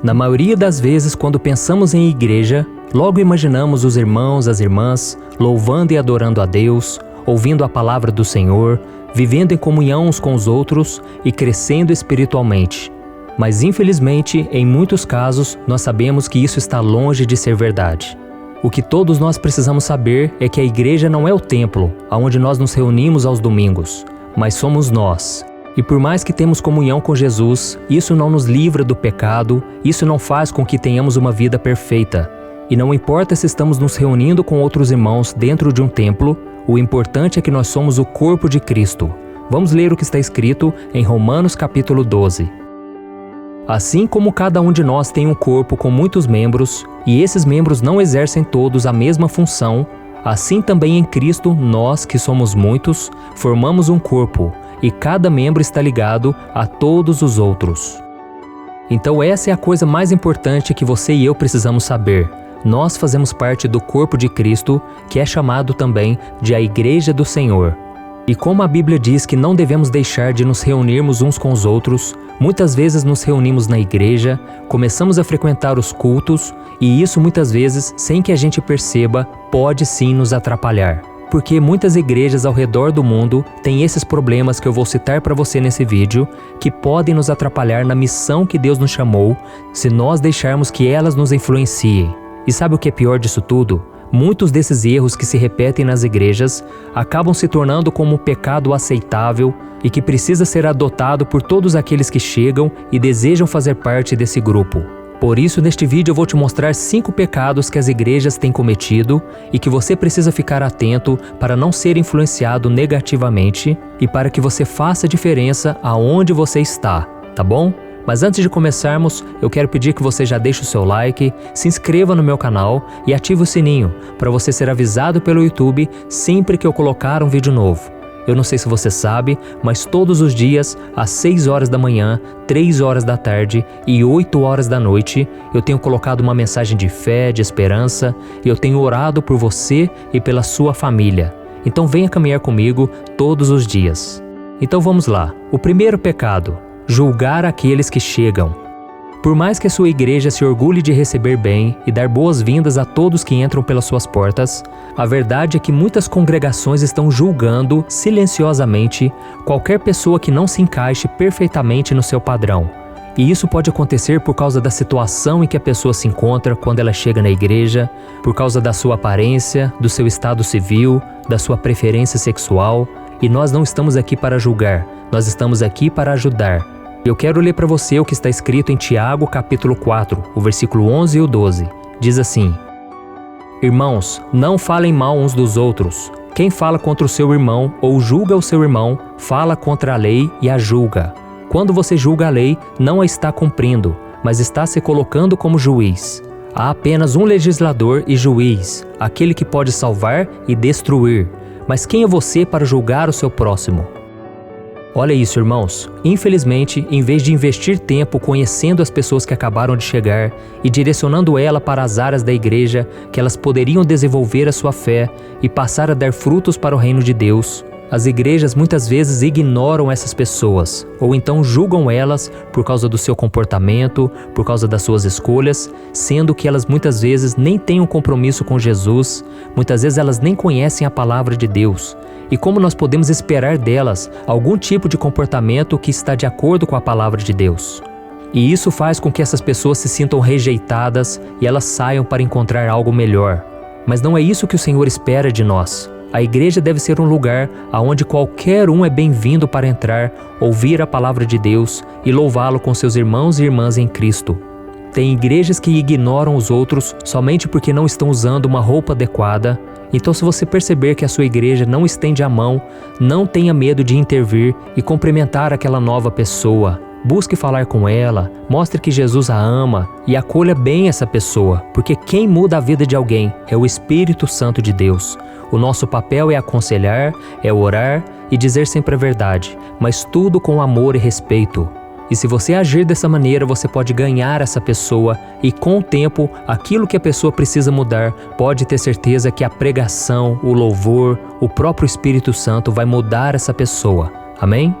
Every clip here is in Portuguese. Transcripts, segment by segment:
Na maioria das vezes, quando pensamos em igreja, logo imaginamos os irmãos, as irmãs, louvando e adorando a Deus, ouvindo a palavra do Senhor, vivendo em comunhão uns com os outros e crescendo espiritualmente. Mas infelizmente, em muitos casos, nós sabemos que isso está longe de ser verdade. O que todos nós precisamos saber é que a igreja não é o templo, onde nós nos reunimos aos domingos, mas somos nós. E por mais que temos comunhão com Jesus, isso não nos livra do pecado, isso não faz com que tenhamos uma vida perfeita. E não importa se estamos nos reunindo com outros irmãos dentro de um templo, o importante é que nós somos o corpo de Cristo. Vamos ler o que está escrito em Romanos capítulo 12. Assim como cada um de nós tem um corpo com muitos membros, e esses membros não exercem todos a mesma função, assim também em Cristo nós, que somos muitos, formamos um corpo, e cada membro está ligado a todos os outros. Então essa é a coisa mais importante que você e eu precisamos saber. Nós fazemos parte do corpo de Cristo, que é chamado também de a Igreja do Senhor. E como a Bíblia diz que não devemos deixar de nos reunirmos uns com os outros, muitas vezes nos reunimos na igreja, começamos a frequentar os cultos, e isso muitas vezes, sem que a gente perceba, pode sim nos atrapalhar. Porque muitas igrejas ao redor do mundo têm esses problemas que eu vou citar para você nesse vídeo, que podem nos atrapalhar na missão que Deus nos chamou, se nós deixarmos que elas nos influenciem. E sabe o que é pior disso tudo? Muitos desses erros que se repetem nas igrejas acabam se tornando como um pecado aceitável e que precisa ser adotado por todos aqueles que chegam e desejam fazer parte desse grupo. Por isso, neste vídeo eu vou te mostrar 5 pecados que as igrejas têm cometido e que você precisa ficar atento para não ser influenciado negativamente e para que você faça diferença aonde você está, tá bom? Mas antes de começarmos, eu quero pedir que você já deixe o seu like, se inscreva no meu canal e ative o sininho para você ser avisado pelo YouTube sempre que eu colocar um vídeo novo. Eu não sei se você sabe, mas todos os dias, às 6 horas da manhã, 3 horas da tarde e 8 horas da noite, eu tenho colocado uma mensagem de fé, de esperança, e eu tenho orado por você e pela sua família. Então venha caminhar comigo todos os dias. Então vamos lá. O primeiro pecado: julgar aqueles que chegam. Por mais que a sua igreja se orgulhe de receber bem e dar boas-vindas a todos que entram pelas suas portas, a verdade é que muitas congregações estão julgando silenciosamente qualquer pessoa que não se encaixe perfeitamente no seu padrão. E isso pode acontecer por causa da situação em que a pessoa se encontra quando ela chega na igreja, por causa da sua aparência, do seu estado civil, da sua preferência sexual. E nós não estamos aqui para julgar, nós estamos aqui para ajudar. Eu quero ler para você o que está escrito em Tiago capítulo 4, o versículo 11 e o 12. Diz assim: Irmãos, não falem mal uns dos outros. Quem fala contra o seu irmão ou julga o seu irmão, fala contra a lei e a julga. Quando você julga a lei, não a está cumprindo, mas está se colocando como juiz. Há apenas um legislador e juiz, aquele que pode salvar e destruir. Mas quem é você para julgar o seu próximo? Olha isso, irmãos. Infelizmente, em vez de investir tempo conhecendo as pessoas que acabaram de chegar e direcionando ela para as áreas da igreja que elas poderiam desenvolver a sua fé e passar a dar frutos para o reino de Deus, as igrejas muitas vezes ignoram essas pessoas, ou então julgam elas por causa do seu comportamento, por causa das suas escolhas, sendo que elas muitas vezes nem têm um compromisso com Jesus, muitas vezes elas nem conhecem a palavra de Deus. E como nós podemos esperar delas algum tipo de comportamento que está de acordo com a palavra de Deus? E isso faz com que essas pessoas se sintam rejeitadas e elas saiam para encontrar algo melhor. Mas não é isso que o Senhor espera de nós. A igreja deve ser um lugar onde qualquer um é bem-vindo para entrar, ouvir a palavra de Deus e louvá-lo com seus irmãos e irmãs em Cristo. Tem igrejas que ignoram os outros somente porque não estão usando uma roupa adequada. Então, se você perceber que a sua igreja não estende a mão, não tenha medo de intervir e cumprimentar aquela nova pessoa. Busque falar com ela, mostre que Jesus a ama e acolha bem essa pessoa, porque quem muda a vida de alguém é o Espírito Santo de Deus. O nosso papel é aconselhar, é orar e dizer sempre a verdade, mas tudo com amor e respeito. E se você agir dessa maneira, você pode ganhar essa pessoa e com o tempo, aquilo que a pessoa precisa mudar, pode ter certeza que a pregação, o louvor, o próprio Espírito Santo vai mudar essa pessoa. Amém?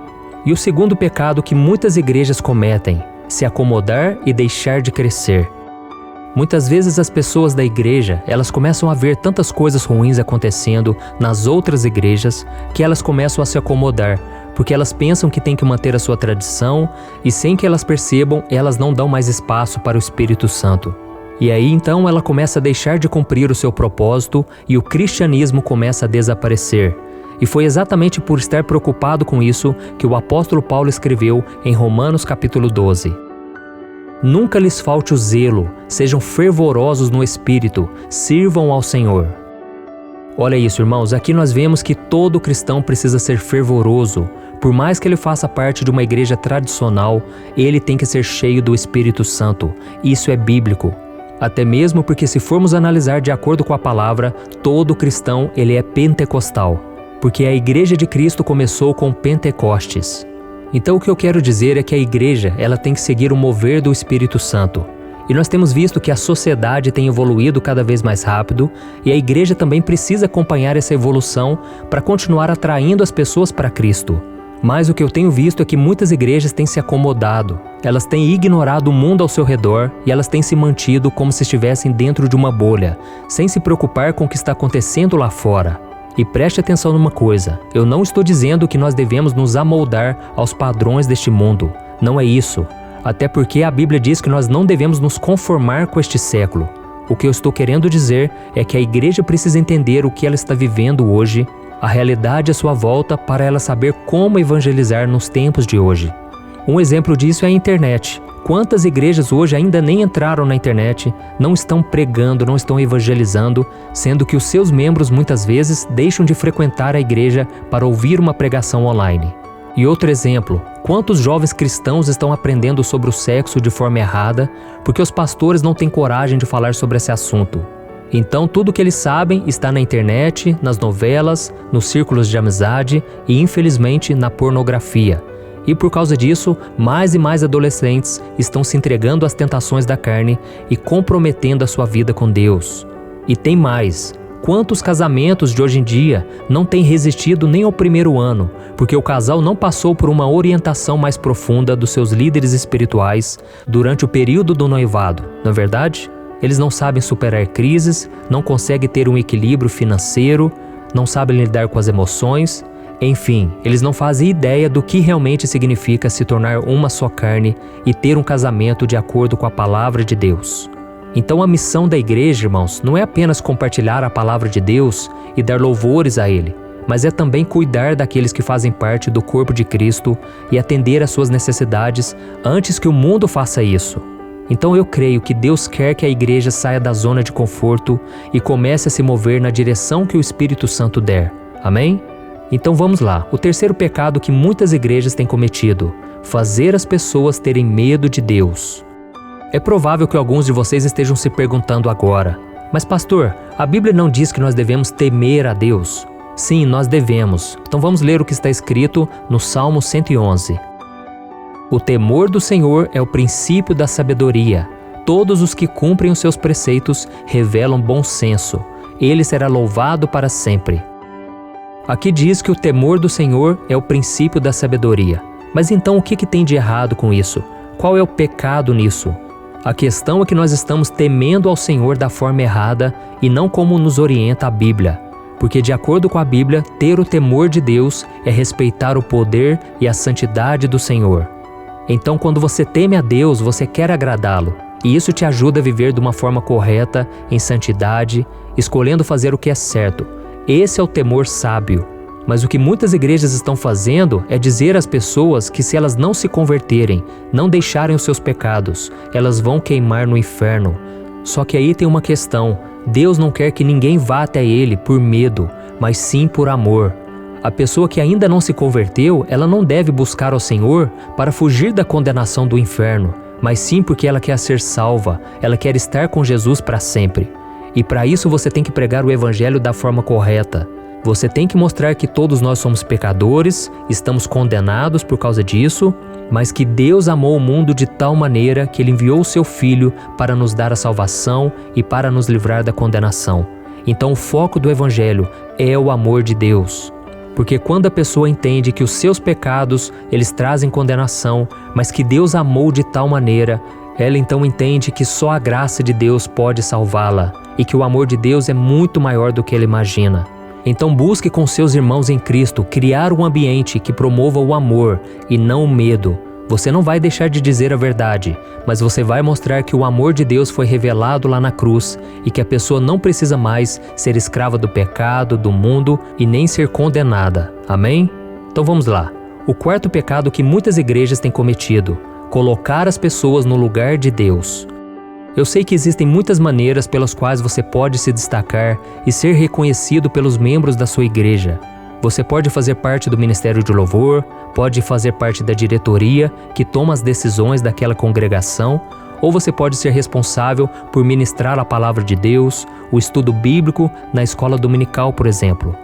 E o segundo pecado que muitas igrejas cometem: se acomodar e deixar de crescer. Muitas vezes as pessoas da igreja, elas começam a ver tantas coisas ruins acontecendo nas outras igrejas que elas começam a se acomodar, porque elas pensam que tem que manter a sua tradição e sem que elas percebam, elas não dão mais espaço para o Espírito Santo. E aí então ela começa a deixar de cumprir o seu propósito e o cristianismo começa a desaparecer. E foi exatamente por estar preocupado com isso que o apóstolo Paulo escreveu em Romanos capítulo 12. Nunca lhes falte o zelo, sejam fervorosos no espírito, sirvam ao Senhor. Olha isso, irmãos, aqui nós vemos que todo cristão precisa ser fervoroso. Por mais que ele faça parte de uma igreja tradicional, ele tem que ser cheio do Espírito Santo. Isso é bíblico. Até mesmo porque se formos analisar de acordo com a palavra, todo cristão ele é pentecostal. Porque a igreja de Cristo começou com Pentecostes. Então o que eu quero dizer é que a igreja ela tem que seguir o mover do Espírito Santo. E nós temos visto que a sociedade tem evoluído cada vez mais rápido e a igreja também precisa acompanhar essa evolução para continuar atraindo as pessoas para Cristo. Mas o que eu tenho visto é que muitas igrejas têm se acomodado, elas têm ignorado o mundo ao seu redor e elas têm se mantido como se estivessem dentro de uma bolha, sem se preocupar com o que está acontecendo lá fora. E preste atenção numa coisa, eu não estou dizendo que nós devemos nos amoldar aos padrões deste mundo, não é isso. Até porque a Bíblia diz que nós não devemos nos conformar com este século. O que eu estou querendo dizer é que a igreja precisa entender o que ela está vivendo hoje, a realidade à sua volta para ela saber como evangelizar nos tempos de hoje. Um exemplo disso é a internet. Quantas igrejas hoje ainda nem entraram na internet, não estão pregando, não estão evangelizando, sendo que os seus membros muitas vezes deixam de frequentar a igreja para ouvir uma pregação online. E outro exemplo, quantos jovens cristãos estão aprendendo sobre o sexo de forma errada porque os pastores não têm coragem de falar sobre esse assunto? Então tudo que eles sabem está na internet, nas novelas, nos círculos de amizade e infelizmente na pornografia. E por causa disso, mais e mais adolescentes estão se entregando às tentações da carne e comprometendo a sua vida com Deus. E tem mais. Quantos casamentos de hoje em dia não têm resistido nem ao primeiro ano, porque o casal não passou por uma orientação mais profunda dos seus líderes espirituais durante o período do noivado, não é verdade? Eles não sabem superar crises, não conseguem ter um equilíbrio financeiro, não sabem lidar com as emoções, enfim, eles não fazem ideia do que realmente significa se tornar uma só carne e ter um casamento de acordo com a palavra de Deus. Então a missão da igreja, irmãos, não é apenas compartilhar a palavra de Deus e dar louvores a Ele, mas é também cuidar daqueles que fazem parte do corpo de Cristo e atender às suas necessidades antes que o mundo faça isso. Então eu creio que Deus quer que a igreja saia da zona de conforto e comece a se mover na direção que o Espírito Santo der. Amém? Então vamos lá, o terceiro pecado que muitas igrejas têm cometido: fazer as pessoas terem medo de Deus. É provável que alguns de vocês estejam se perguntando agora: mas pastor, a Bíblia não diz que nós devemos temer a Deus? Sim, nós devemos. Então vamos ler o que está escrito no Salmo 111. O temor do Senhor é o princípio da sabedoria. Todos os que cumprem os seus preceitos revelam bom senso. Ele será louvado para sempre. Aqui diz que o temor do Senhor é o princípio da sabedoria. Mas então o que tem de errado com isso? Qual é o pecado nisso? A questão é que nós estamos temendo ao Senhor da forma errada e não como nos orienta a Bíblia. Porque de acordo com a Bíblia, ter o temor de Deus é respeitar o poder e a santidade do Senhor. Então quando você teme a Deus, você quer agradá-lo. E isso te ajuda a viver de uma forma correta, em santidade, escolhendo fazer o que é certo. Esse é o temor sábio. Mas o que muitas igrejas estão fazendo é dizer às pessoas que se elas não se converterem, não deixarem os seus pecados, elas vão queimar no inferno. Só que aí tem uma questão: Deus não quer que ninguém vá até Ele por medo, mas sim por amor. A pessoa que ainda não se converteu, ela não deve buscar ao Senhor para fugir da condenação do inferno, mas sim porque ela quer ser salva, ela quer estar com Jesus para sempre. E para isso você tem que pregar o Evangelho da forma correta. Você tem que mostrar que todos nós somos pecadores, estamos condenados por causa disso, mas que Deus amou o mundo de tal maneira que Ele enviou o Seu Filho para nos dar a salvação e para nos livrar da condenação. Então o foco do Evangelho é o amor de Deus. Porque quando a pessoa entende que os seus pecados, eles trazem condenação, mas que Deus amou de tal maneira, ela então entende que só a graça de Deus pode salvá-la e que o amor de Deus é muito maior do que ela imagina. Então busque com seus irmãos em Cristo criar um ambiente que promova o amor e não o medo. Você não vai deixar de dizer a verdade, mas você vai mostrar que o amor de Deus foi revelado lá na cruz e que a pessoa não precisa mais ser escrava do pecado, do mundo e nem ser condenada. Amém? Então vamos lá. O quarto pecado que muitas igrejas têm cometido: colocar as pessoas no lugar de Deus. Eu sei que existem muitas maneiras pelas quais você pode se destacar e ser reconhecido pelos membros da sua igreja. Você pode fazer parte do ministério de louvor, pode fazer parte da diretoria que toma as decisões daquela congregação, ou você pode ser responsável por ministrar a palavra de Deus, o estudo bíblico na escola dominical, por exemplo.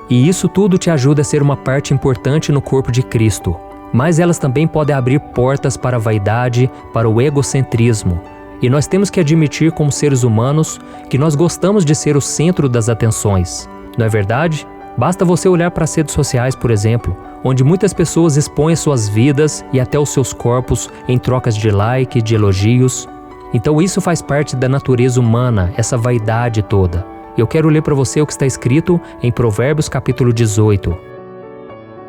E isso tudo te ajuda a ser uma parte importante no corpo de Cristo. Mas elas também podem abrir portas para a vaidade, para o egocentrismo. E nós temos que admitir como seres humanos que nós gostamos de ser o centro das atenções. Não é verdade? Basta você olhar para as redes sociais, por exemplo, onde muitas pessoas expõem suas vidas e até os seus corpos em trocas de like, de elogios. Então isso faz parte da natureza humana, essa vaidade toda. Eu quero ler para você o que está escrito em Provérbios capítulo 18.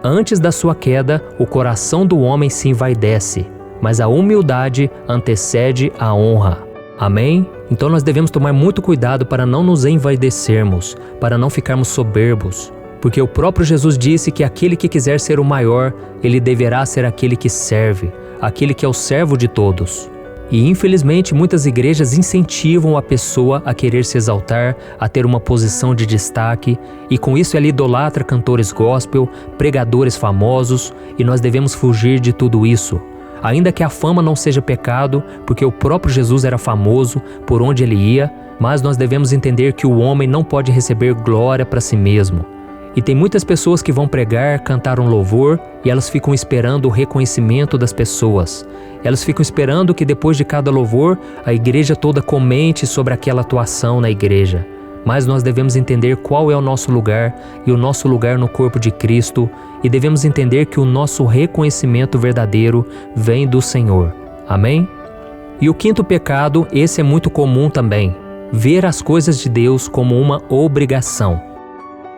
Antes da sua queda, o coração do homem se envaidece, mas a humildade antecede a honra. Amém? Então nós devemos tomar muito cuidado para não nos envaidecermos, para não ficarmos soberbos. Porque o próprio Jesus disse que aquele que quiser ser o maior, ele deverá ser aquele que serve, aquele que é o servo de todos. E infelizmente muitas igrejas incentivam a pessoa a querer se exaltar, a ter uma posição de destaque, e com isso ela idolatra cantores gospel, pregadores famosos, e nós devemos fugir de tudo isso. Ainda que a fama não seja pecado, porque o próprio Jesus era famoso por onde ele ia, mas nós devemos entender que o homem não pode receber glória para si mesmo. E tem muitas pessoas que vão pregar, cantar um louvor, e elas ficam esperando o reconhecimento das pessoas. Elas ficam esperando que depois de cada louvor, a igreja toda comente sobre aquela atuação na igreja. Mas nós devemos entender qual é o nosso lugar e o nosso lugar no corpo de Cristo, e devemos entender que o nosso reconhecimento verdadeiro vem do Senhor. Amém? E o quinto pecado, esse é muito comum também: ver as coisas de Deus como uma obrigação.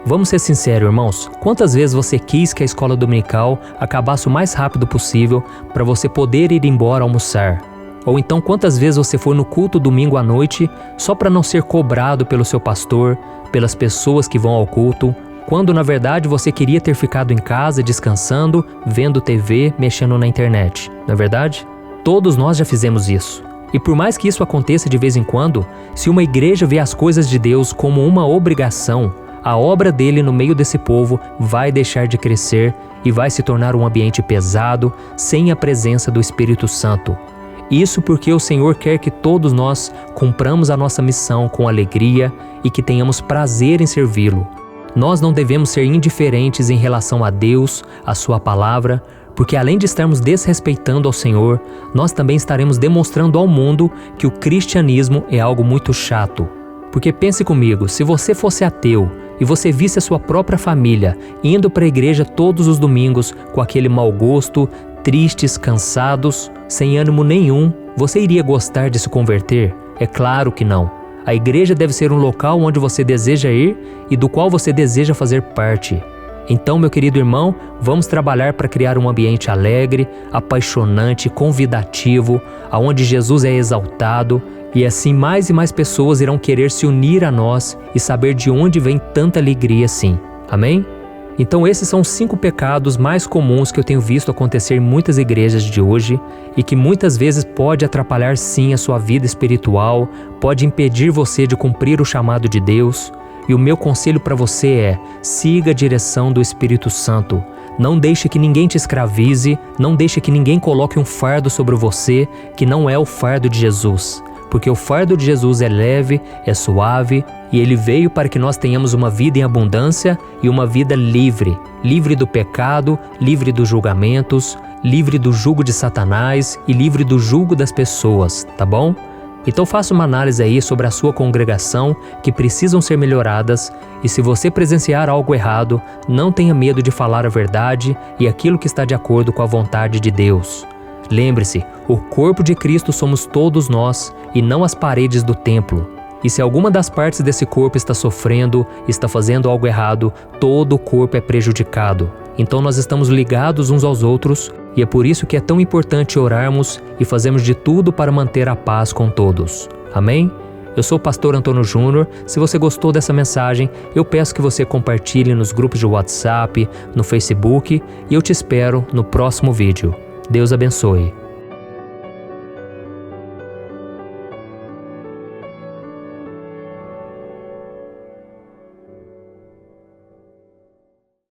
Vamos ser sinceros, irmãos, quantas vezes você quis que a escola dominical acabasse o mais rápido possível para você poder ir embora almoçar? Ou então quantas vezes você foi no culto domingo à noite só para não ser cobrado pelo seu pastor, pelas pessoas que vão ao culto, quando na verdade você queria ter ficado em casa descansando, vendo TV, mexendo na internet, não é verdade? Todos nós já fizemos isso. E por mais que isso aconteça de vez em quando, se uma igreja vê as coisas de Deus como uma obrigação, a obra dele no meio desse povo vai deixar de crescer e vai se tornar um ambiente pesado, sem a presença do Espírito Santo. Isso porque o Senhor quer que todos nós cumpramos a nossa missão com alegria e que tenhamos prazer em servi-lo. Nós não devemos ser indiferentes em relação a Deus, a sua palavra, porque além de estarmos desrespeitando ao Senhor, nós também estaremos demonstrando ao mundo que o cristianismo é algo muito chato. Porque pense comigo, se você fosse ateu e você visse a sua própria família indo para a igreja todos os domingos com aquele mau gosto, tristes, cansados, sem ânimo nenhum, você iria gostar de se converter? É claro que não. A igreja deve ser um local onde você deseja ir e do qual você deseja fazer parte. Então, meu querido irmão, vamos trabalhar para criar um ambiente alegre, apaixonante, convidativo, aonde Jesus é exaltado, e assim mais e mais pessoas irão querer se unir a nós e saber de onde vem tanta alegria assim. Amém? Então esses são os 5 pecados mais comuns que eu tenho visto acontecer em muitas igrejas de hoje e que muitas vezes pode atrapalhar sim a sua vida espiritual, pode impedir você de cumprir o chamado de Deus. E o meu conselho para você é: siga a direção do Espírito Santo. Não deixe que ninguém te escravize, não deixe que ninguém coloque um fardo sobre você que não é o fardo de Jesus. Porque o fardo de Jesus é leve, é suave, e ele veio para que nós tenhamos uma vida em abundância e uma vida livre. Livre do pecado, livre dos julgamentos, livre do jugo de Satanás e livre do jugo das pessoas, tá bom? Então faça uma análise aí sobre a sua congregação que precisam ser melhoradas, e se você presenciar algo errado, não tenha medo de falar a verdade e aquilo que está de acordo com a vontade de Deus. Lembre-se, o corpo de Cristo somos todos nós e não as paredes do templo. E se alguma das partes desse corpo está sofrendo, está fazendo algo errado, todo o corpo é prejudicado. Então nós estamos ligados uns aos outros e é por isso que é tão importante orarmos e fazermos de tudo para manter a paz com todos. Amém? Eu sou o pastor Antônio Júnior. Se você gostou dessa mensagem, eu peço que você compartilhe nos grupos de WhatsApp, no Facebook, e eu te espero no próximo vídeo. Deus abençoe.